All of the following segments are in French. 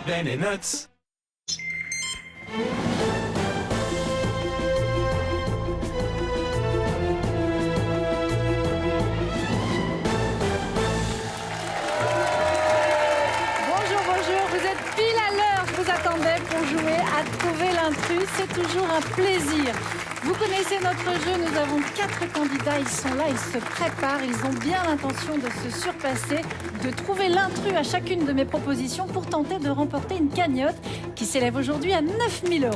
Ben et Nuts. Bonjour, vous êtes pile à l'heure, je vous attendais pour jouer à trouver l'intrus, c'est toujours un plaisir. Vous connaissez notre jeu, nous avons 4 candidats, ils sont là, ils se préparent, ils ont bien l'intention de se surpasser, de trouver l'intrus à chacune de mes propositions pour tenter de remporter une cagnotte qui s'élève aujourd'hui à 9 000 €.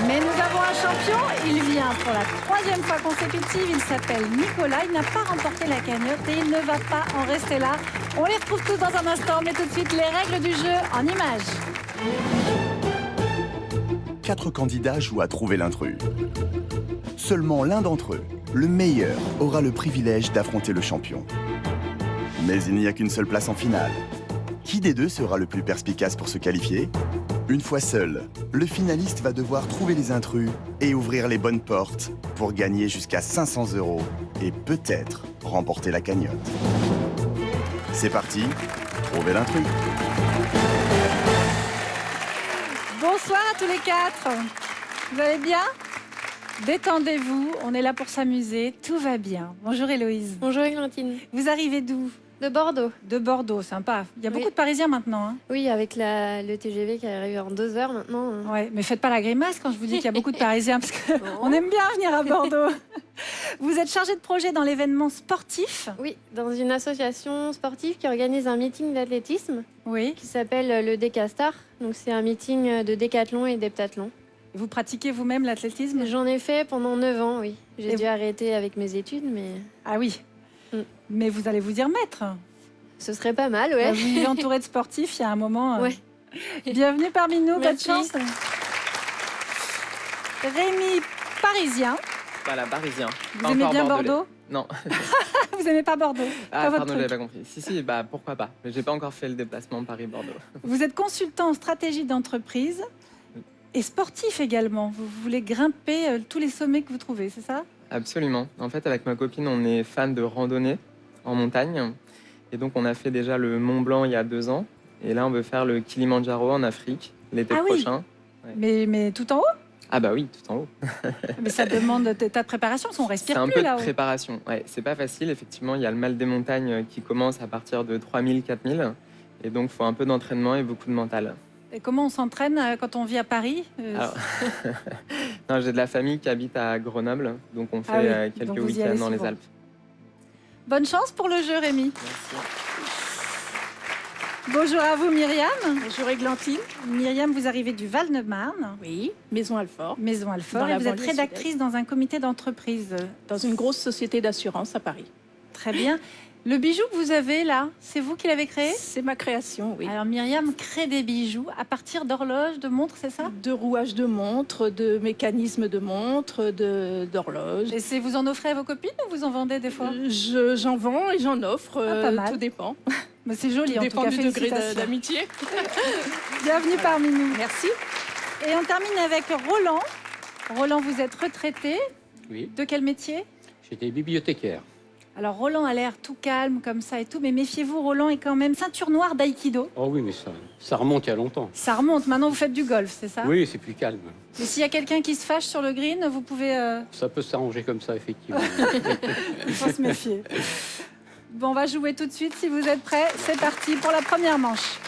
Mais nous avons un champion, il vient pour la 3e fois consécutive, il s'appelle Nicolas, il n'a pas remporté la cagnotte et il ne va pas en rester là. On les retrouve tous dans un instant, mais tout de suite les règles du jeu en images. 4 candidats jouent à trouver l'intrus. Seulement l'un d'entre eux, le meilleur, aura le privilège d'affronter le champion. Mais il n'y a qu'une seule place en finale. Qui des deux sera le plus perspicace pour se qualifier? Une fois seul, le finaliste va devoir trouver les intrus et ouvrir les bonnes portes pour gagner jusqu'à 500 € et peut-être remporter la cagnotte. C'est parti, trouvez l'intrus. Bonsoir à tous les 4. Vous allez bien? Détendez-vous, on est là pour s'amuser, tout va bien. Bonjour Héloïse. Bonjour Églantine. Vous arrivez d'où? De Bordeaux. De Bordeaux, sympa. Il y a Oui. beaucoup de Parisiens maintenant. Hein. Oui, avec le TGV qui arrive en 2 heures maintenant. Ouais, mais faites pas la grimace quand je vous dis qu'il y a beaucoup de Parisiens, parce qu'on aime bien venir à Bordeaux. Vous êtes chargé de projet dans l'événement sportif. Oui, dans une association sportive qui organise un meeting d'athlétisme Oui. qui s'appelle le Décastar. Donc c'est un meeting de décathlon et d'heptathlon. Vous pratiquez vous-même l'athlétisme? J'en ai fait pendant 9 ans, oui. J'ai Et dû arrêter avec mes études, mais Ah oui. Mm. Mais vous allez vous y remettre. ce serait pas mal, ouais. Vous vivez entouré de sportifs, il y a un moment. Ouais. Bienvenue parmi nous, bonne Merci. chance. Rémi, parisien. Voilà, parisien. Vous Pas aimez encore bien bordelais. Bordeaux? Non. Vous n'aimez pas Bordeaux? Ah, Pas votre pardon, j'avais truc. pas compris. Si, bah pourquoi pas. Mais j'ai pas encore fait le déplacement Paris-Bordeaux. Vous êtes consultant en stratégie d'entreprise et sportif également. Vous voulez grimper tous les sommets que vous trouvez, c'est ça? Absolument. En fait, avec ma copine, on est fan de randonnée en montagne. Et donc, on a fait déjà le Mont Blanc il y a 2 ans. Et là, on veut faire le Kilimandjaro en Afrique l'été Ah oui. prochain. Mais tout en haut? Ah bah oui, tout en haut. Mais ça demande des tas de préparation, on C'est respire un plus peu de là-haut. préparation. Ouais, c'est pas facile. Effectivement, il y a le mal des montagnes qui commence à partir de 3000, 4000. Et donc, il faut un peu d'entraînement et beaucoup de mental. Et comment on s'entraîne quand on vit à Paris? Alors, non, j'ai de la famille qui habite à Grenoble, donc on fait Ah oui, quelques donc vous y allez week-ends dans les souvent. Alpes. Bonne chance pour le jeu, Rémi. Merci. Bonjour à vous, Myriam. Bonjour Églantine. Myriam, vous arrivez du Val-de-Marne, Oui, Maison Alfort, Maison Alfort, Dans et la vous êtes banlieue rédactrice dans un comité d'entreprise. dans une grosse société d'assurance à Paris. Très bien. Le bijou que vous avez là, c'est vous qui l'avez créé? C'est ma création, oui. Alors Myriam crée des bijoux à partir d'horloges, de montres, c'est ça? De rouages de montres, de mécanismes de montres, d'horloges. Et vous en offrez à vos copines ou vous en vendez des fois? J'en vends et j'en offre, pas mal. tout dépend. Mais c'est joli Tout en tout dépend cas, du degré félicitations. d'amitié. Bienvenue parmi nous. Merci. Et on termine avec Roland. Roland, vous êtes retraité. Oui, De quel métier? j'étais bibliothécaire. Alors Roland a l'air tout calme comme ça et tout, mais méfiez-vous, Roland est quand même ceinture noire d'aïkido. Oh oui, mais ça remonte il y a longtemps. Ça remonte, maintenant vous faites du golf, c'est ça? Oui, c'est plus calme. Mais s'il y a quelqu'un qui se fâche sur le green, vous pouvez... Ça peut s'arranger comme ça, effectivement. Il faut se méfier. Bon, on va jouer tout de suite si vous êtes prêts. C'est parti pour la première manche.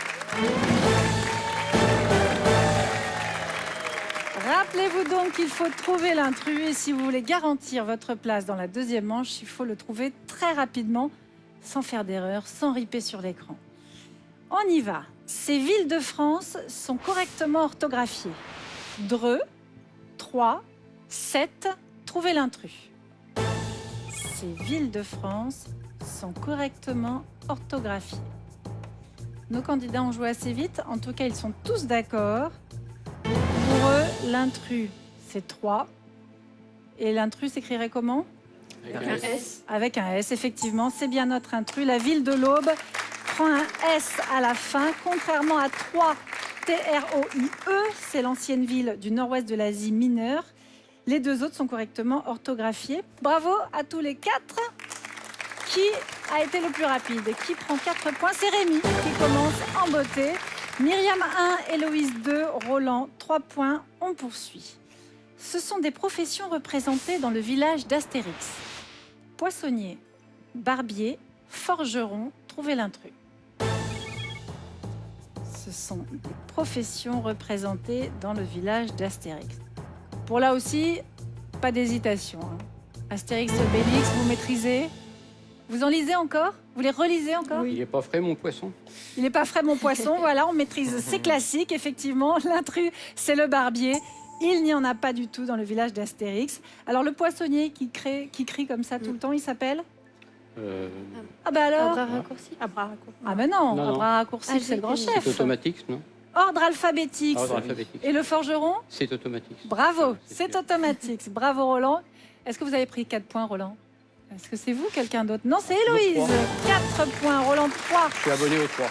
Rappelez-vous donc qu'il faut trouver l'intrus et si vous voulez garantir votre place dans la deuxième manche, il faut le trouver très rapidement, sans faire d'erreur, sans riper sur l'écran. On y va. Ces villes de France sont correctement orthographiées. Dreux, 3, 7, trouvez l'intrus. Ces villes de France sont correctement orthographiées. Nos candidats ont joué assez vite, en tout cas ils sont tous d'accord. Pour eux, l'intrus, c'est 3. Et l'intrus s'écrirait comment? Avec un S. Avec un S, effectivement, c'est bien notre intrus. La ville de l'Aube prend un S à la fin, contrairement à 3, T-R-O-I-E, c'est l'ancienne ville du nord-ouest de l'Asie mineure. Les deux autres sont correctement orthographiés. Bravo à tous les 4. Qui a été le plus rapide? Qui prend 4 points? C'est Rémi qui commence en beauté. Myriam 1, Héloïse 2, Roland 3 points. On poursuit. Ce sont des professions représentées dans le village d'Astérix. Poissonnier, barbier, forgeron, trouvez l'intrus. Ce sont des professions représentées dans le village d'Astérix. Pour là aussi, pas d'hésitation. Astérix, Obélix, vous maîtrisez? Vous en lisez encore? Vous les relisez encore? Il n'est pas frais, mon poisson. Il n'est pas frais, mon poisson. Voilà, on maîtrise ces classiques, effectivement. L'intrus, c'est le barbier. Il n'y en a pas du tout dans le village d'Astérix. Alors, le poissonnier qui crie comme ça tout le temps, il s'appelle? Ah bah Un alors? bras raccourci. À bras raccourcis. Ah ben non, Non, un non. bras raccourci, Ah, c'est le grand c'est chef. C'est automatique, non? Ordre alphabétique. Ordre alphabétique. Et le forgeron? C'est automatique. Bravo, C'est c'est sûr. automatique. Bravo Roland. Est-ce que vous avez pris 4 points, Roland? Est-ce que c'est vous, quelqu'un d'autre? Non, c'est Héloïse. Moi, 4 points, Roland 3. Je suis abonné au 3.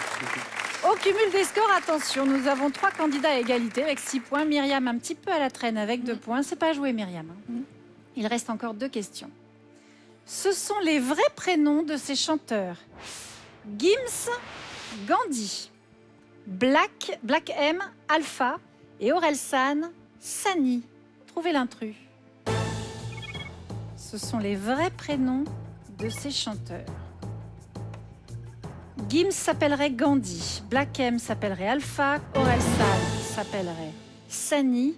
Au cumul des scores, attention, nous avons 3 candidats à égalité avec 6 points. Myriam un petit peu à la traîne avec 2 points. C'est pas joué, Myriam. Il reste encore 2 questions. Ce sont les vrais prénoms de ces chanteurs. Gims, Gandhi, Black M, Alpha et Orelsan, Sani. Trouvez l'intrus. Ce sont les vrais prénoms de ces chanteurs. Gims s'appellerait Gandhi, Black M s'appellerait Alpha, Orelsan s'appellerait Sani.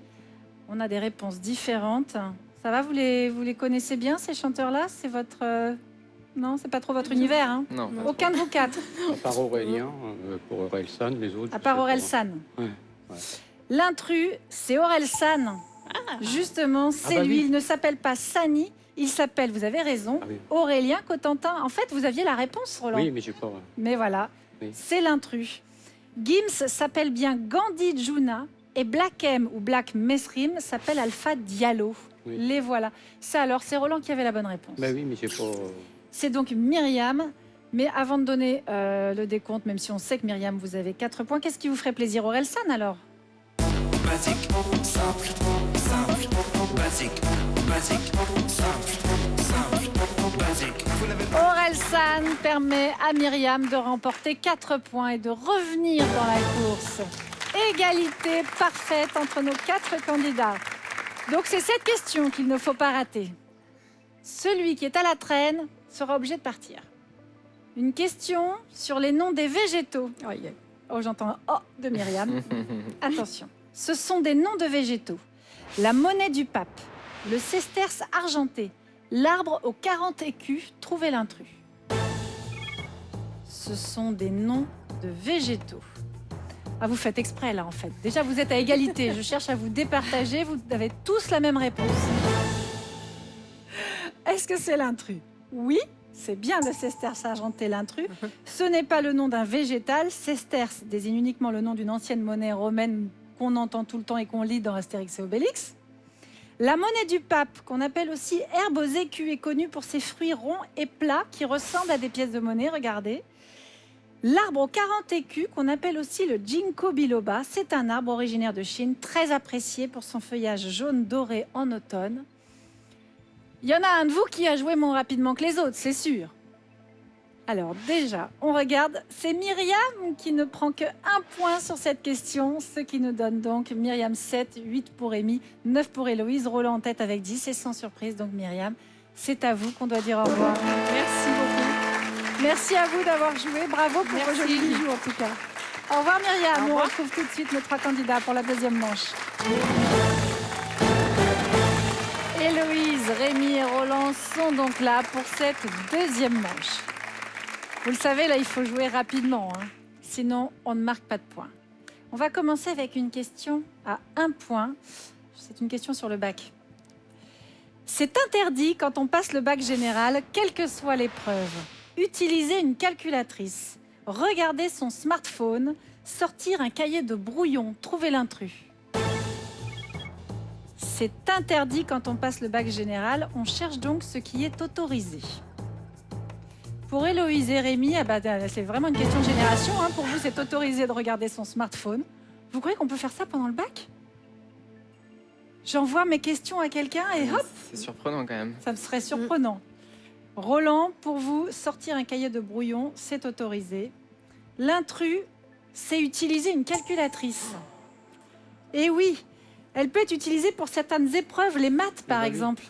On a des réponses différentes. Ça va, vous les connaissez bien, ces chanteurs-là? C'est votre... Non, c'est pas trop votre univers, hein? Non. Aucun de vous 4, À part Aurélien, pour Orelsan, les autres. à je part sais pas. Orelsan. Ouais, ouais. L'intrus, c'est Orelsan. Justement, c'est bah lui. oui. Il ne s'appelle pas Sani, il s'appelle, vous avez raison, Ah oui. Aurélien Cotentin. En fait, vous aviez la réponse, Roland. Oui, mais j'ai pas. Mais voilà, Oui. c'est l'intrus. Gims s'appelle bien Gandhi Juna et Black M ou Black Mesrim s'appelle Alpha Diallo. Oui. Les voilà. Ça alors, c'est Roland qui avait la bonne réponse. Bah oui, mais j'ai pas. C'est donc Myriam. Mais avant de donner le décompte, même si on sait que Myriam, vous avez 4 points, qu'est-ce qui vous ferait plaisir, Orelsan, alors? Basique, simple, simple, basique, basique, simple, simple, basique. Orelsan permet à Myriam de remporter 4 points et de revenir dans la course. Égalité parfaite entre nos 4 candidats. Donc c'est cette question qu'il ne faut pas rater. Celui qui est à la traîne sera obligé de partir. Une question sur les noms des végétaux. Oh, j'entends un « oh » de Myriam. Attention, ce sont des noms de végétaux. La monnaie du pape, le sesterce argenté, l'arbre aux 40 écus, trouvez l'intrus. Ce sont des noms de végétaux. Ah, vous faites exprès là en fait. Déjà vous êtes à égalité, je cherche à vous départager, vous avez tous la même réponse. Est-ce que c'est l'intrus? Oui, c'est bien le sesterce argenté, l'intrus. Ce n'est pas le nom d'un végétal. Sesterce désigne uniquement le nom d'une ancienne monnaie romaine qu'on entend tout le temps et qu'on lit dans Astérix et Obélix. La monnaie du pape, qu'on appelle aussi herbe aux écus, est connue pour ses fruits ronds et plats qui ressemblent à des pièces de monnaie, regardez. L'arbre aux 40 écus, qu'on appelle aussi le ginkgo biloba, c'est un arbre originaire de Chine, très apprécié pour son feuillage jaune doré en automne. Il y en a un de vous qui a joué moins rapidement que les autres, c'est sûr. Alors déjà, on regarde, c'est Myriam qui ne prend que 1 point sur cette question, ce qui nous donne donc Myriam 7, 8 pour Rémi, 9 pour Héloïse, Roland en tête avec 10 et sans surprise, donc Myriam, c'est à vous qu'on doit dire au revoir. Merci beaucoup. Merci à vous d'avoir joué, bravo pour vos jolis bijoux en tout cas. Au revoir Myriam, Au revoir. on retrouve tout de suite nos 3 candidats pour la deuxième manche. Héloïse, Rémi et Roland sont donc là pour cette deuxième manche. Vous le savez, là, il faut jouer rapidement, hein. Sinon on ne marque pas de points. On va commencer avec une question à 1 point. C'est une question sur le bac. C'est interdit quand on passe le bac général, quelle que soit l'épreuve. Utiliser une calculatrice, regarder son smartphone, sortir un cahier de brouillon, trouver l'intrus. C'est interdit quand on passe le bac général. On cherche donc ce qui est autorisé. Pour Héloïse et Rémi, ah bah, c'est vraiment une question de génération, hein. Pour vous, c'est autorisé de regarder son smartphone. Vous croyez qu'on peut faire ça pendant le bac? J'envoie mes questions à quelqu'un et hop, C'est surprenant quand même. ça me serait surprenant. Roland, pour vous, sortir un cahier de brouillon, c'est autorisé. L'intrus, c'est utiliser une calculatrice. Et oui, elle peut être utilisée pour certaines épreuves, les maths par oui. exemple.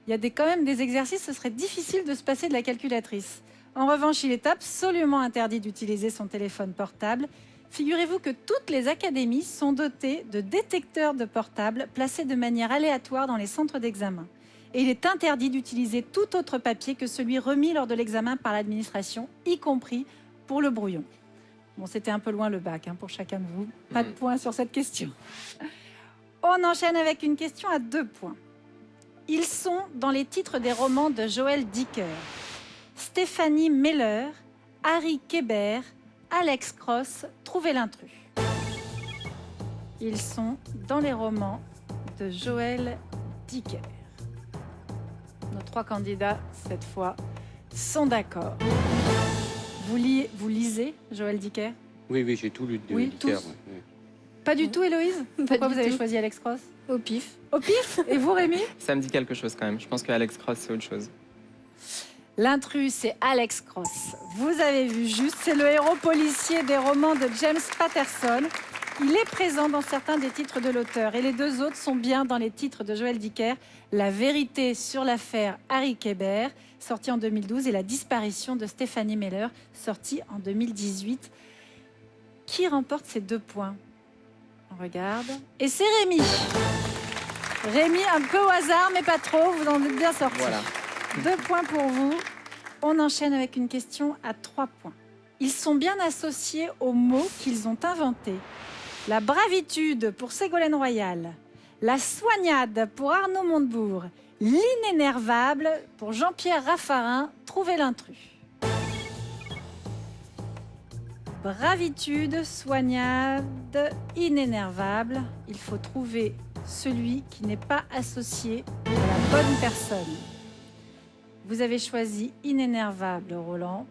Il y a quand même des exercices, ce serait difficile de se passer de la calculatrice. En revanche, il est absolument interdit d'utiliser son téléphone portable. Figurez-vous que toutes les académies sont dotées de détecteurs de portables placés de manière aléatoire dans les centres d'examen. Et il est interdit d'utiliser tout autre papier que celui remis lors de l'examen par l'administration, y compris pour le brouillon. Bon, c'était un peu loin le bac pour chacun de vous. Pas de points sur cette question. On enchaîne avec une question à 2 points. Ils sont dans les titres des romans de Joël Dicker. Stéphanie Meller, Harry Kéber, Alex Cross, Trouvez l'intrus. Ils sont dans les romans de Joël Dicker. Nos 3 candidats, cette fois, sont d'accord. Vous lisez Joël Dicker? Oui, oui, j'ai tout lu de Oui, Dicker. tous. Ouais, ouais. Pas du tout, Héloïse? Pourquoi du vous avez tout. choisi Alex Cross? Au pif. Au pif? Et vous, Rémi? Ça me dit quelque chose quand même. Je pense que Alex Cross, c'est autre chose. L'intrus, c'est Alex Cross. Vous avez vu juste, c'est le héros policier des romans de James Patterson. Il est présent dans certains des titres de l'auteur et les 2 autres sont bien dans les titres de Joël Dicker. La vérité sur l'affaire Harry Kéber, sorti en 2012, et La disparition de Stéphanie Meller, sorti en 2018. Qui remporte ces 2 points? On regarde. Et c'est Rémi. Rémi, un peu au hasard, mais pas trop. Vous en êtes bien sorti. Voilà. 2 points pour vous. On enchaîne avec une question à 3 points. Ils sont bien associés aux mots qu'ils ont inventés. La bravitude pour Ségolène Royal, la soignade pour Arnaud Montebourg, l'inénervable pour Jean-Pierre Raffarin, Trouvez l'intrus. Bravitude, soignade, inénervable. Il faut trouver celui qui n'est pas associé à la bonne personne. Vous avez choisi inénervable, Roland.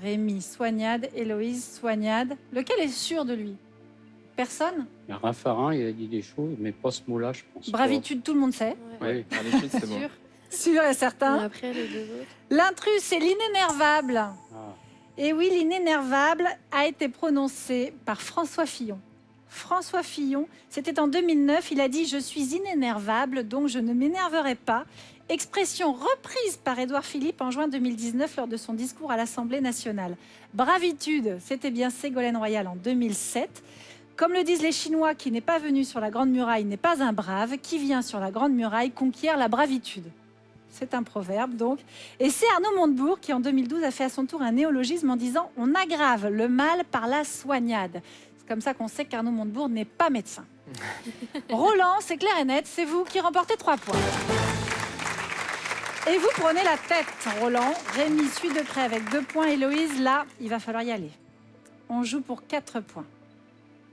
Rémi, soignade. Héloïse, soignade. Lequel est sûr de lui? Personne? Il y a Raffarin, il a dit des choses, mais pas ce mot-là, je pense. Bravitude, tout le monde sait. Oui. D'habitude, c'est bon. Sûr. Sûr et Mais certain. après, les 2 autres. L'intrus, c'est l'inénervable. Ah. Et oui, l'inénervable a été prononcé par François Fillon. François Fillon, c'était en 2009, il a dit « Je suis inénervable, donc je ne m'énerverai pas ». Expression reprise par Édouard Philippe en juin 2019 lors de son discours à l'Assemblée nationale. Bravitude, c'était bien Ségolène Royal en 2007. Comme le disent les Chinois, qui n'est pas venu sur la Grande Muraille n'est pas un brave, qui vient sur la Grande Muraille conquiert la bravitude. C'est un proverbe, donc. Et c'est Arnaud Montebourg qui, en 2012, a fait à son tour un néologisme en disant « On aggrave le mal par la soignade ». C'est comme ça qu'on sait qu'Arnaud Montebourg n'est pas médecin. Roland, c'est clair et net, c'est vous qui remportez 3 points. Et vous prenez la tête, Roland. Rémi suit de près avec 2 points. Héloïse, là, il va falloir y aller. On joue pour 4 points.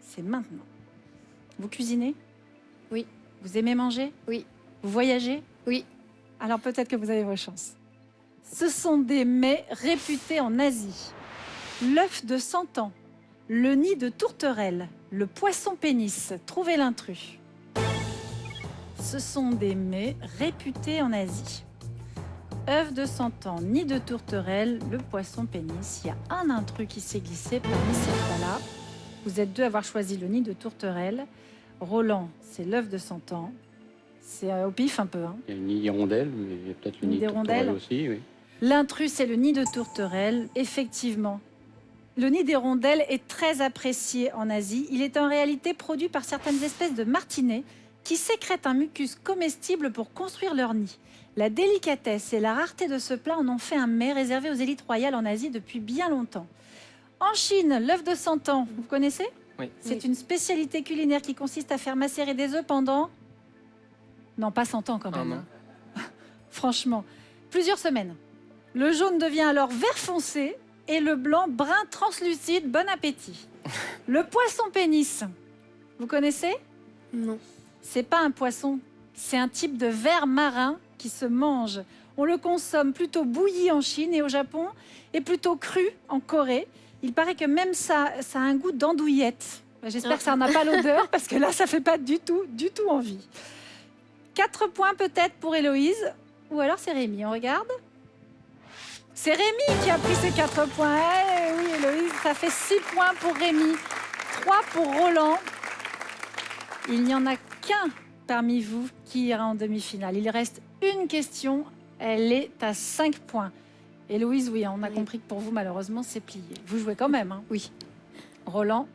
C'est maintenant. Vous cuisinez? Oui. Vous aimez manger? Oui. Vous voyagez? Oui. Alors peut-être que vous avez vos chances. Ce sont des mets réputés en Asie. L'œuf de 100 ans, le nid de tourterelle, le poisson pénis, Trouvez l'intrus. Ce sont des mets réputés en Asie. œuf de 100 ans, nid de tourterelle, le poisson pénis. Il y a un intrus qui s'est glissé parmi ces trois-là. Vous êtes deux à avoir choisi le nid de tourterelle. Roland, c'est l'œuf de 100 ans. C'est au pif un peu. Hein. Il y a le nid d'hirondelle, mais il y a peut-être le Nid nid de d'hirondelle. tourterelle aussi. Oui. L'intrus, c'est le nid de tourterelle, effectivement. Le nid d'hirondelle est très apprécié en Asie. Il est en réalité produit par certaines espèces de martinets qui sécrètent un mucus comestible pour construire leur nid. La délicatesse et la rareté de ce plat en ont fait un mets réservé aux élites royales en Asie depuis bien longtemps. En Chine, l'œuf de 100 ans, vous connaissez ? Oui. C'est une spécialité culinaire qui consiste à faire macérer des œufs pendant... Non, pas 100 ans quand même. Un an. hein. Franchement, plusieurs semaines. Le jaune devient alors vert foncé et le blanc brun translucide. Bon appétit. Le poisson pénis, vous connaissez ? Non. C'est pas un poisson, c'est un type de ver marin qui se mange. On le consomme plutôt bouilli en Chine et au Japon et plutôt cru en Corée. Il paraît que même ça a un goût d'andouillette. J'espère que ça n'a pas l'odeur parce que là, ça fait pas du tout envie. 4 points peut-être pour Héloïse ou alors c'est Rémi. On regarde. C'est Rémi qui a pris ses 4 points. Eh oui, Héloïse, ça fait 6 points pour Rémi, 3 pour Roland. Il n'y en a qu'un parmi vous qui ira en demi-finale. Il reste une question, elle est à 5 points. Héloïse, oui, on a compris que pour vous, malheureusement, c'est plié. Vous jouez quand même, hein? Oui. Roland,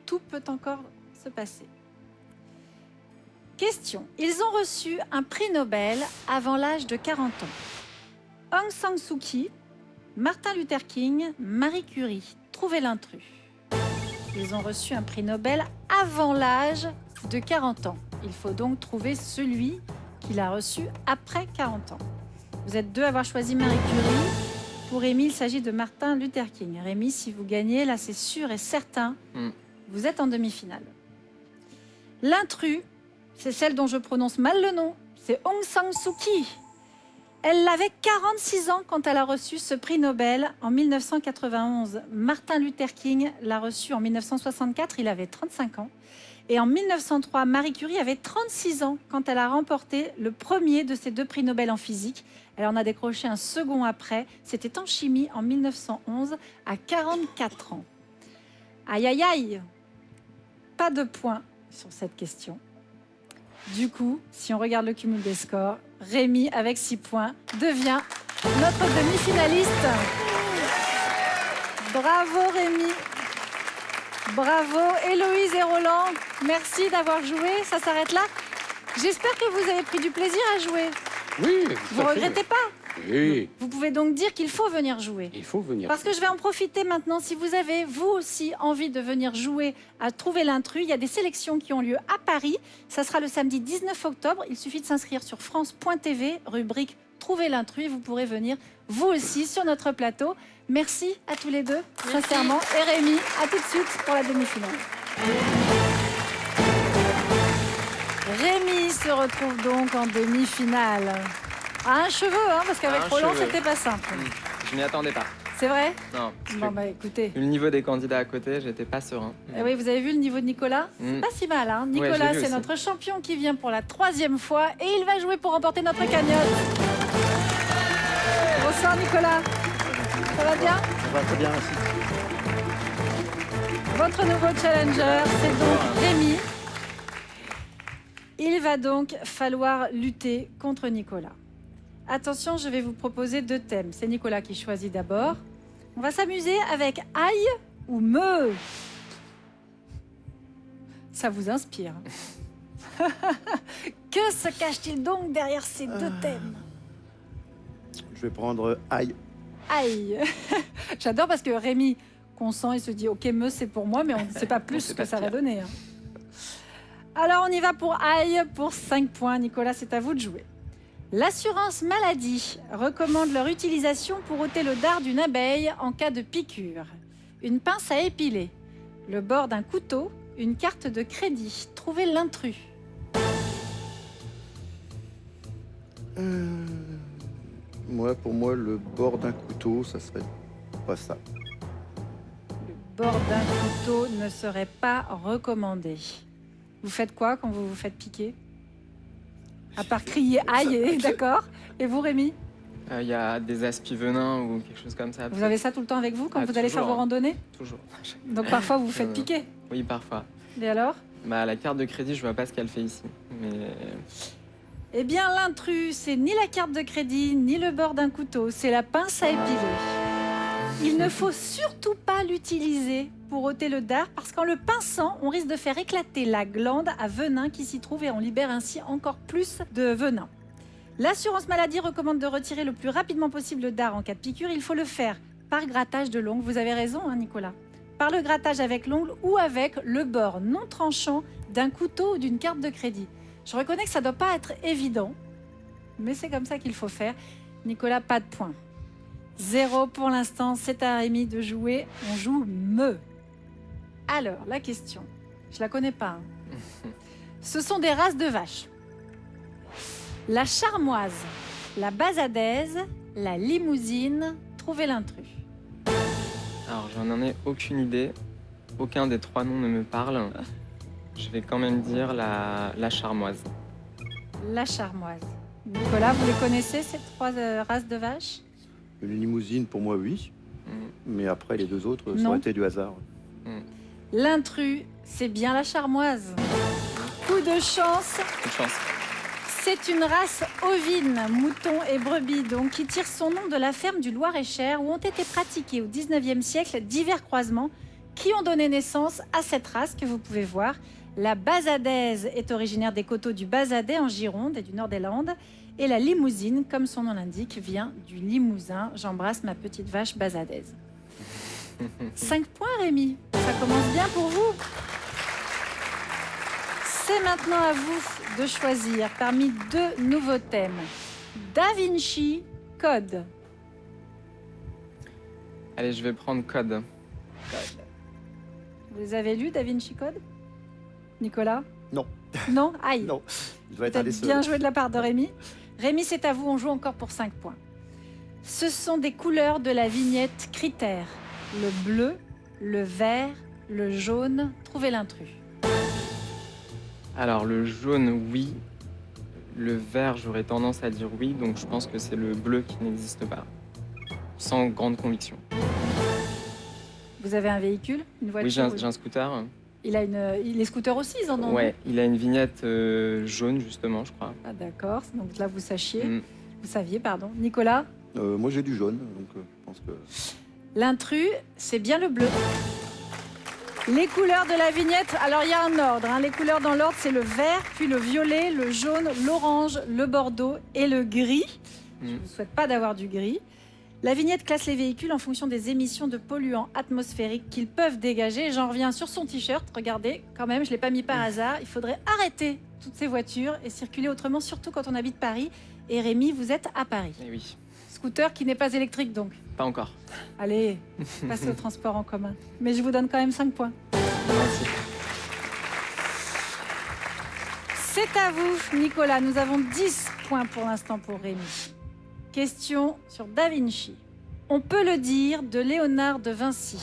tout peut encore se passer. Question. Ils ont reçu un prix Nobel avant l'âge de 40 ans. Aung San Suu Kyi, Martin Luther King, Marie Curie. Trouvez l'intrus. Ils ont reçu un prix Nobel avant l'âge de 40 ans. Il faut donc trouver celui qu'il a reçu après 40 ans. Vous êtes 2 à avoir choisi Marie Curie. Pour Rémi, il s'agit de Martin Luther King. Rémi, si vous gagnez, là c'est sûr et certain, vous êtes en demi-finale. L'intrus, c'est celle dont je prononce mal le nom, c'est Aung San Suu Kyi. Elle avait 46 ans quand elle a reçu ce prix Nobel en 1991. Martin Luther King l'a reçu en 1964, il avait 35 ans. Et en 1903, Marie Curie avait 36 ans quand elle a remporté le premier de ces 2 prix Nobel en physique. Elle en a décroché un second après. C'était en chimie en 1911 à 44 ans. Aïe, aïe, aïe. Pas de points sur cette question. Du coup, si on regarde le cumul des scores, Rémi, avec 6 points, devient notre demi-finaliste. Bravo Rémi. Bravo Héloïse et Roland. Merci d'avoir joué. Ça s'arrête là. J'espère que vous avez pris du plaisir à jouer. Oui. Vous ne regrettez pas? Oui. Vous pouvez donc dire qu'il faut venir jouer. Il faut venir. Parce que je vais en profiter maintenant. Si vous avez, vous aussi, envie de venir jouer à Trouver l'intrus, il y a des sélections qui ont lieu à Paris. Ça sera le samedi 19 octobre. Il suffit de s'inscrire sur France.tv, rubrique Trouver l'intrus. Vous pourrez venir, vous aussi, sur notre plateau. Merci à tous les deux, sincèrement. Et Rémi, à tout de suite pour la demi-finale. Rémi se retrouve donc en demi-finale. À un cheveu, hein, parce qu'avec Roland, c'était pas simple. Je m'y attendais pas. C'est vrai? Non. Bon, bah écoutez. Vu le niveau des candidats à côté, j'étais pas serein. Eh oui, vous avez vu le niveau de Nicolas? C'est pas si mal, hein. Ouais, Nicolas, je l'ai vu c'est aussi. notre champion qui vient pour la 3e fois et il va jouer pour remporter notre cagnotte. Bonsoir Nicolas. Ça va bien? Ça va très bien, merci. Votre nouveau challenger, c'est donc Rémi. Il va donc falloir lutter contre Nicolas. Attention, je vais vous proposer 2 thèmes. C'est Nicolas qui choisit d'abord. On va s'amuser avec aïe ou me. Ça vous inspire. Que se cache-t-il donc derrière ces 2 thèmes? Je vais prendre aïe. Aïe. J'adore parce que Rémi consent et se dit ok, me c'est pour moi, mais on ne sait pas plus ce que ça va donner. Hein. Alors on y va pour aïe pour 5 points. Nicolas, c'est à vous de jouer. L'assurance maladie recommande leur utilisation pour ôter le dard d'une abeille en cas de piqûre. Une pince à épiler, le bord d'un couteau, une carte de crédit. Trouvez l'intrus. Pour moi, le bord d'un couteau, ça serait pas ça. Le bord d'un couteau ne serait pas recommandé. Vous faites quoi quand vous vous faites piquer? À part crier aïe, d'accord. Et vous, Rémi? Il y a des aspi venins ou quelque chose comme ça. Vous avez ça tout le temps avec vous quand vous allez faire toujours, vos randonnées? Toujours. Donc parfois vous vous faites piquer. Oui, parfois. Et alors? La carte de crédit, je vois pas ce qu'elle fait ici. Mais Eh bien, l'intrus, c'est ni la carte de crédit, ni le bord d'un couteau, c'est la pince à épiler. Il ne faut surtout pas l'utiliser pour ôter le dard, parce qu'en le pinçant, on risque de faire éclater la glande à venin qui s'y trouve et on libère ainsi encore plus de venin. L'assurance maladie recommande de retirer le plus rapidement possible le dard en cas de piqûre. Il faut le faire par grattage de l'ongle. Vous avez raison, hein, Nicolas. Par le grattage avec l'ongle ou avec le bord non tranchant d'un couteau ou d'une carte de crédit. Je reconnais que ça ne doit pas être évident, mais c'est comme ça qu'il faut faire. Nicolas, pas de points. 0 pour l'instant, c'est à Rémi de jouer. On joue me. Alors, la question, je la connais pas. Hein. Ce sont des races de vaches. La charmoise, la basadaise, la limousine. Trouvez l'intrus. alors, j'en ai aucune idée. Aucun des 3 noms ne me parle. Je vais quand même dire la charmoise. La charmoise. Nicolas, vous les connaissez, ces 3 races de vaches? Une limousine, pour moi, oui. Mais après, les deux autres, ça Non. aurait été du hasard. L'intrus, c'est bien la charmoise. Coup de chance. Bonne chance. C'est une race ovine, mouton et brebis, donc, qui tire son nom de la ferme du Loir-et-Cher où ont été pratiqués au 19e siècle divers croisements qui ont donné naissance à cette race que vous pouvez voir. La basadaise est originaire des coteaux du Basadet en Gironde et du nord des Landes. Et la limousine, comme son nom l'indique, vient du Limousin. J'embrasse ma petite vache basadaise. 5 points, Rémi. Ça commence bien pour vous. C'est maintenant à vous de choisir parmi 2 nouveaux thèmes. Da Vinci, Code. Allez, je vais prendre Code. Vous les avez lus, Da Vinci Code? Nicolas? Non. Non? Aïe. Non, je dois être un des Peut-être seuls. bien joué de la part de Rémi. Rémi, c'est à vous, on joue encore pour 5 points. Ce sont des couleurs de la vignette Critères. Le bleu, le vert, le jaune. Trouvez l'intrus. Alors, le jaune, oui. Le vert, j'aurais tendance à dire oui, donc je pense que c'est le bleu qui n'existe pas. Sans grande conviction. Vous avez un véhicule? Une voiture? Oui, j'ai un scooter. Il a les scooters aussi, ils en ont? Ouais, il a une vignette jaune, justement, je crois. Ah, d'accord. Donc là, vous sachiez. Mm. Vous saviez, pardon. Nicolas? Moi, j'ai du jaune, donc je pense que... L'intrus, c'est bien le bleu. Les couleurs de la vignette, alors il y a un ordre. Les couleurs dans l'ordre, c'est le vert, puis le violet, le jaune, l'orange, le bordeaux et le gris. Je ne vous souhaite pas d'avoir du gris. La vignette classe les véhicules en fonction des émissions de polluants atmosphériques qu'ils peuvent dégager. J'en reviens sur son t-shirt. Regardez, quand même, je ne l'ai pas mis par hasard. Il faudrait arrêter toutes ces voitures et circuler autrement, surtout quand on habite Paris. Et Rémi, vous êtes à Paris. Eh oui, Scooter qui n'est pas électrique, donc. pas encore. Allez, passez au transport en commun. Mais je vous donne quand même 5 points. Merci. C'est à vous, Nicolas. Nous avons 10 points pour l'instant pour Rémi. Question sur Da Vinci. On peut le dire de Léonard de Vinci.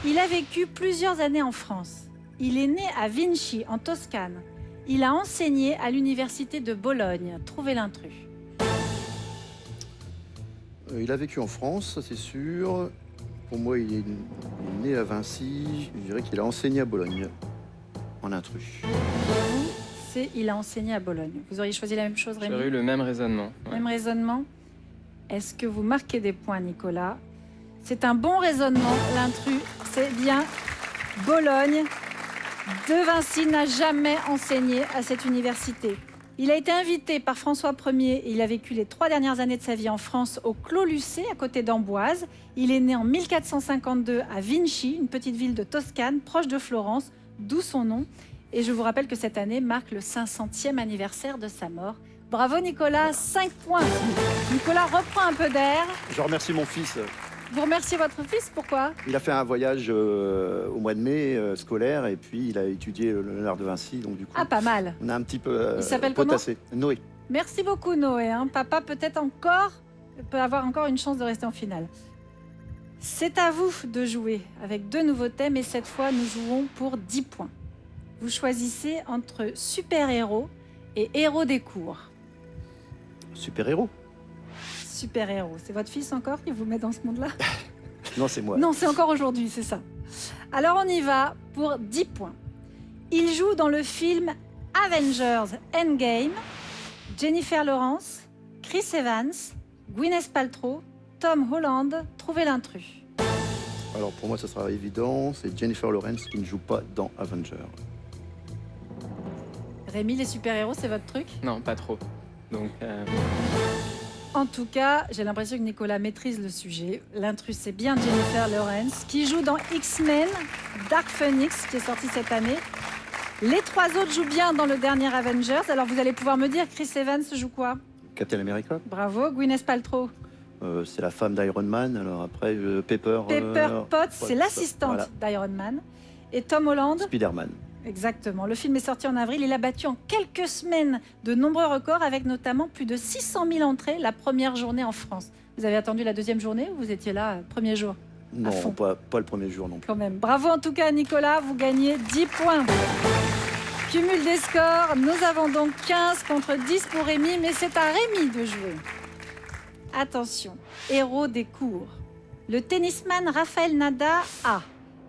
Il a vécu plusieurs années en France. Il est né à Vinci, en Toscane. Il a enseigné à l'université de Bologne. Trouvez l'intrus. Il a vécu en France, ça c'est sûr. Pour moi, il est né à Vinci. Je dirais qu'il a enseigné à Bologne, en intrus. C'est il a enseigné à Bologne. Vous auriez choisi la même chose, Rémi? J'aurais eu le même raisonnement. Ouais. Même raisonnement. Est-ce que vous marquez des points, Nicolas? C'est un bon raisonnement. L'intrus, c'est bien Bologne. De Vinci n'a jamais enseigné à cette université. Il a été invité par François Ier et il a vécu les 3 dernières années de sa vie en France au Clos Lucé, à côté d'Amboise. Il est né en 1452 à Vinci, une petite ville de Toscane, proche de Florence, d'où son nom. Et je vous rappelle que cette année marque le 500e anniversaire de sa mort. Bravo Nicolas, 5 points. Nicolas reprend un peu d'air. Je remercie mon fils. Vous remerciez votre fils, pourquoi? Il a fait un voyage au mois de mai scolaire et puis il a étudié le Léonard de Vinci. Donc du coup, Ah, pas mal. on a un petit peu Il s'appelle comment? potassé. Noé. Merci beaucoup Noé. Papa peut-être peut avoir encore une chance de rester en finale. C'est à vous de jouer avec 2 nouveaux thèmes et cette fois nous jouons pour 10 points. Vous choisissez entre super-héros et héros des cours. Super-héros. Super-héros, c'est votre fils encore qui vous met dans ce monde-là? Non, c'est moi. Non, c'est encore aujourd'hui, c'est ça. Alors on y va pour 10 points. Il joue dans le film Avengers Endgame. Jennifer Lawrence, Chris Evans, Gwyneth Paltrow, Tom Holland. Trouvez l'intrus. Alors pour moi, ça sera évident. C'est Jennifer Lawrence qui ne joue pas dans Avengers. Rémi, les super-héros, c'est votre truc? Non, pas trop. Donc, En tout cas, j'ai l'impression que Nicolas maîtrise le sujet. L'intrus, c'est bien Jennifer Lawrence, qui joue dans X-Men, Dark Phoenix, qui est sorti cette année. Les 3 autres jouent bien dans le dernier Avengers. Alors, vous allez pouvoir me dire, Chris Evans joue quoi? Captain America. Bravo. Gwyneth Paltrow. C'est la femme d'Iron Man. Alors après, Pepper. Pepper Potts, c'est l'assistante voilà. d'Iron Man. Et Tom Holland. Spider-Man. Exactement. Le film est sorti en avril. Il a battu en quelques semaines de nombreux records, avec notamment plus de 600 000 entrées la première journée en France. Vous avez attendu la 2e journée ou vous étiez là premier jour? Non, fond. pas le premier jour non plus. Quand même. Bravo en tout cas, Nicolas. Vous gagnez 10 points. Cumul des scores. Nous avons donc 15 contre 10 pour Rémi, mais c'est à Rémi de jouer. Attention, héros des cours. Le tennisman Rafael Nadal a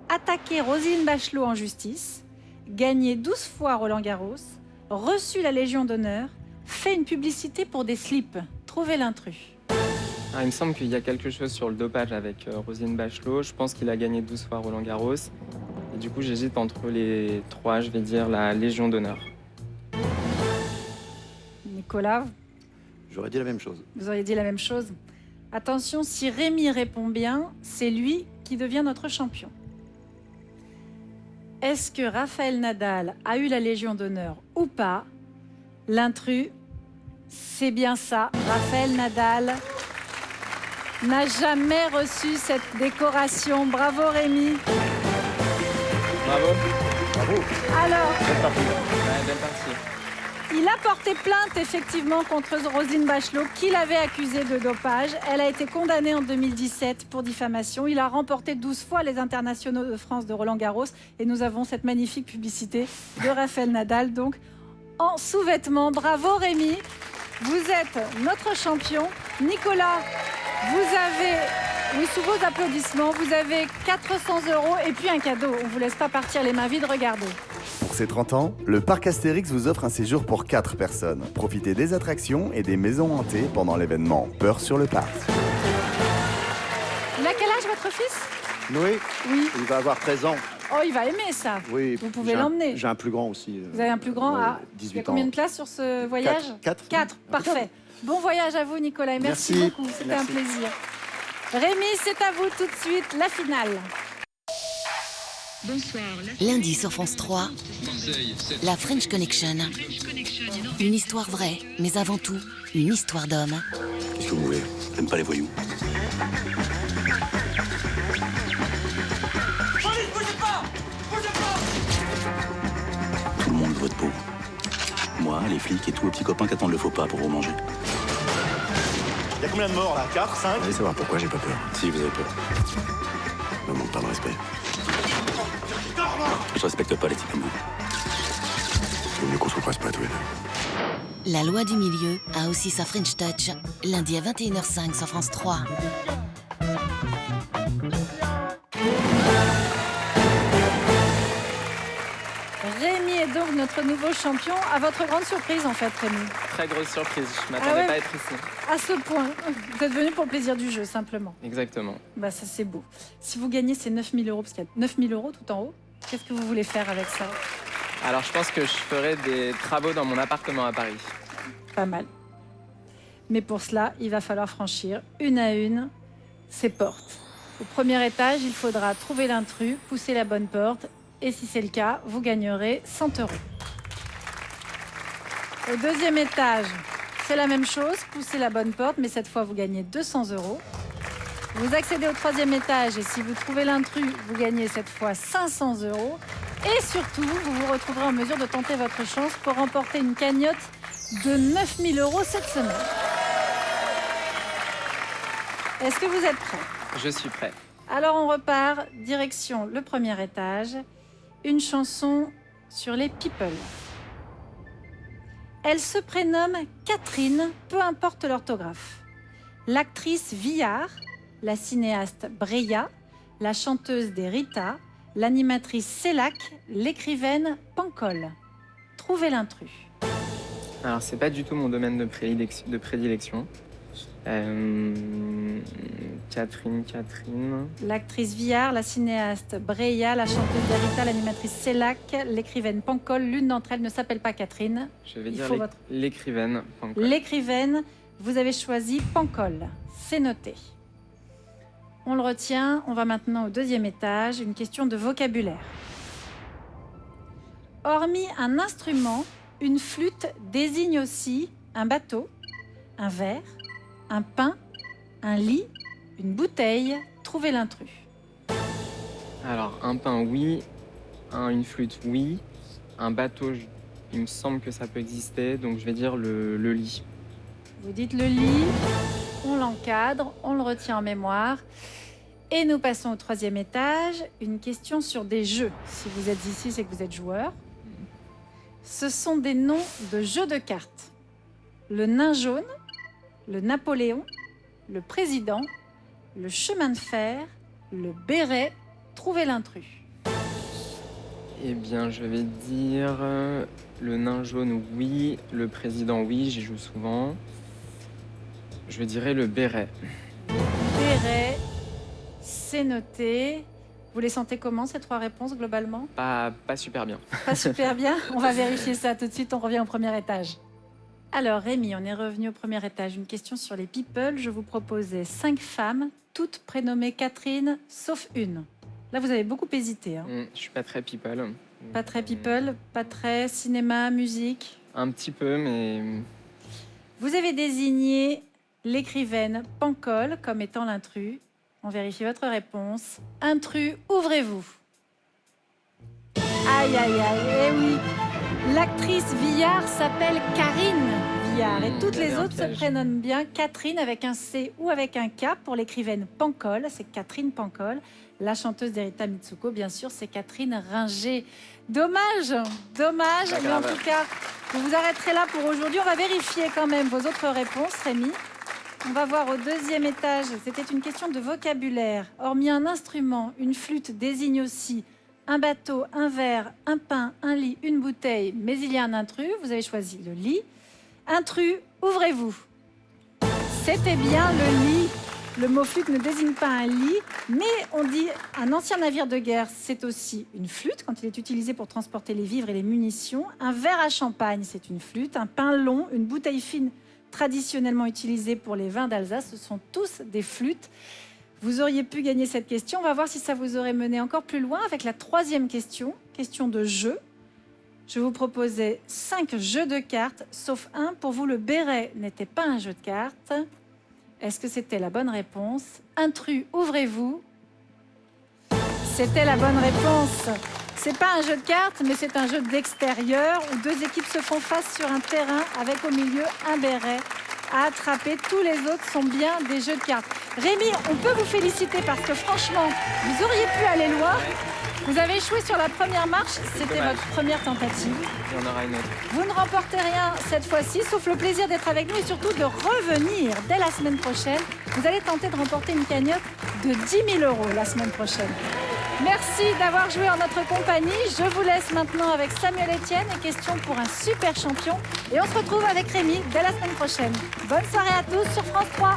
attaqué Roselyne Bachelot en justice, gagné 12 fois Roland-Garros, reçu la Légion d'honneur, fait une publicité pour des slips. Trouvez l'intrus. Ah, il me semble qu'il y a quelque chose sur le dopage avec Roselyne Bachelot. Je pense qu'il a gagné 12 fois Roland-Garros. Et du coup, j'hésite entre les 3, je vais dire la Légion d'honneur. Nicolas, J'aurais dit la même chose. vous auriez dit la même chose. Attention, si Rémi répond bien, c'est lui qui devient notre champion. Est-ce que Rafael Nadal a eu la Légion d'honneur ou pas? L'intrus, c'est bien ça. Rafael Nadal n'a jamais reçu cette décoration. Bravo Rémi. Bravo. Bravo. Alors, Ouais, belle partie. il a porté plainte effectivement contre Roselyne Bachelot qui l'avait accusée de dopage. Elle a été condamnée en 2017 pour diffamation. Il a remporté 12 fois les internationaux de France de Roland-Garros et nous avons cette magnifique publicité de Rafael Nadal donc en sous-vêtements. Bravo Rémi, vous êtes notre champion. Nicolas, vous avez, oui, sous vos applaudissements, vous avez 400 € et puis un cadeau. On ne vous laisse pas partir les mains vides, regardez. Pour ses 30 ans, le parc Astérix vous offre un séjour pour 4 personnes. Profitez des attractions et des maisons hantées pendant l'événement Peur sur le parc. Il a quel âge votre fils? Noé, Oui. il va avoir 13 ans. Oh, il va aimer ça. Oui, Vous pouvez j'ai l'emmener. J'ai un plus grand aussi. Vous avez un plus grand ouais, à 18 il y a ans. combien de places sur ce voyage? 4. 4, parfait. Bon voyage à vous Nicolas et merci Merci. beaucoup, c'était un Merci. plaisir. Rémi, c'est à vous tout de suite, la finale. Lundi sur France 3, la French Connection. Une histoire vraie, mais avant tout, une histoire d'homme. Qu'est-ce que vous voulez? J'aime pas les voyous. Tout le monde veut votre peau. Moi, les flics et tous les petits copains qui attendent le faux pas pour vous manger. Il y a combien de morts là? 4, 5? Vous allez savoir pourquoi j'ai pas peur. Si, vous avez peur. Ne me manque pas de respect. Je respecte pas les types comme vous. Il vaut mieux qu'on se represse pas tous les deux. La loi du milieu a aussi sa French Touch, lundi à 21h05 sur France 3. Rémi est donc notre nouveau champion, à votre grande surprise en fait Rémi. Très grosse surprise. Je m'attendais Ah ouais. pas à être ici. À ce point, vous êtes venu pour le plaisir du jeu simplement. Exactement. Bah ça c'est beau. Si vous gagnez ces 9 000 €, parce qu'il y a 9 000 € tout en haut, qu'est-ce que vous voulez faire avec ça? Alors, je pense que je ferai des travaux dans mon appartement à Paris. Pas mal. Mais pour cela, il va falloir franchir une à une ces portes. Au premier étage, il faudra trouver l'intrus, pousser la bonne porte, et si c'est le cas, vous gagnerez 100 €. Au deuxième étage, c'est la même chose, poussez la bonne porte, mais cette fois, vous gagnez 200 €. Vous accédez au troisième étage, et si vous trouvez l'intrus, vous gagnez cette fois 500 €. Et surtout, vous vous retrouverez en mesure de tenter votre chance pour remporter une cagnotte de 9 000 € cette semaine. Est-ce que vous êtes prêts? Je suis prêt. Alors on repart, direction le premier étage, une chanson sur les people. Elle se prénomme Catherine, peu importe l'orthographe. L'actrice Villard, la cinéaste Breya, la chanteuse des Rita, l'animatrice Célac, l'écrivaine Pancol. Trouvez l'intrus. Alors, c'est pas du tout mon domaine de prédilection. Catherine. L'actrice Villard, la cinéaste Breya, la chanteuse des Rita, l'animatrice Célac, l'écrivaine Pancol. L'une d'entre elles ne s'appelle pas Catherine. Je vais Il dire faut votre- l'écrivaine. Pancol. L'écrivaine, vous avez choisi Pancol. C'est noté. On le retient. On va maintenant au deuxième étage. Une question de vocabulaire. Hormis un instrument, une flûte désigne aussi un bateau, un verre, un pain, un lit, une bouteille. Trouvez l'intrus. Alors, un pain, oui. Une flûte, oui. Un bateau, il me semble que ça peut exister. Donc, je vais dire le lit. Vous dites le lit, on l'encadre, on le retient en mémoire. Et nous passons au troisième étage. Une question sur des jeux. Si vous êtes ici, c'est que vous êtes joueur. Ce sont des noms de jeux de cartes. Le nain jaune, le Napoléon, le président, le chemin de fer, le béret. Trouvez l'intrus. Eh bien, je vais dire le nain jaune, oui. Le président, oui, j'y joue souvent. Je dirais le béret. Béret, c'est noté. Vous les sentez comment, ces 3 réponses, globalement? Pas super bien. Pas super bien. On va vérifier ça tout de suite. On revient au premier étage. Alors, Rémi, on est revenu au premier étage. Une question sur les people. Je vous proposais 5 femmes, toutes prénommées Catherine, sauf une. Là, vous avez beaucoup hésité. Hein. Je suis pas très people. Pas très people, pas très cinéma, musique. Un petit peu, mais... Vous avez désigné l'écrivaine Pancol comme étant l'intrus. On vérifie votre réponse. Intrus, ouvrez-vous. Aïe, aïe, aïe, eh oui. L'actrice Viard s'appelle Karine Viard. Et toutes les autres se prénomment bien Catherine avec un C ou avec un K. Pour l'écrivaine Pancol, c'est Catherine Pancol. La chanteuse d'Erita Mitsuko, bien sûr, c'est Catherine Ringer. Dommage, dommage. Mais en tout cas, vous vous arrêterez là pour aujourd'hui. On va vérifier quand même vos autres réponses, Rémi. On va voir au deuxième étage. C'était une question de vocabulaire. Hormis un instrument, une flûte désigne aussi un bateau, un verre, un pain, un lit, une bouteille. Mais il y a un intrus. Vous avez choisi le lit. Intrus, ouvrez-vous. C'était bien le lit. Le mot flûte ne désigne pas un lit, mais on dit un ancien navire de guerre, c'est aussi une flûte quand il est utilisé pour transporter les vivres et les munitions. Un verre à champagne, c'est une flûte. Un pain long, une bouteille fine traditionnellement utilisée pour les vins d'Alsace, ce sont tous des flûtes. Vous auriez pu gagner cette question. On va voir si ça vous aurait mené encore plus loin avec la troisième question, question de jeu. Je vous proposais 5 jeux de cartes, sauf un. Pour vous, le béret n'était pas un jeu de cartes. Est-ce que c'était la bonne réponse? Intrus, ouvrez-vous. C'était la bonne réponse. C'est pas un jeu de cartes, mais c'est un jeu d'extérieur où 2 équipes se font face sur un terrain avec au milieu un béret à attraper. Tous les autres sont bien des jeux de cartes. Rémi, on peut vous féliciter parce que franchement, vous auriez pu aller loin. Vous avez échoué sur la première marche, c'était votre première tentative. Il y en aura une autre. Vous ne remportez rien cette fois-ci, sauf le plaisir d'être avec nous et surtout de revenir dès la semaine prochaine. Vous allez tenter de remporter une cagnotte de 10 000 € la semaine prochaine. Merci d'avoir joué en notre compagnie. Je vous laisse maintenant avec Samuel Etienne et question pour un super champion. Et on se retrouve avec Rémi dès la semaine prochaine. Bonne soirée à tous sur France 3.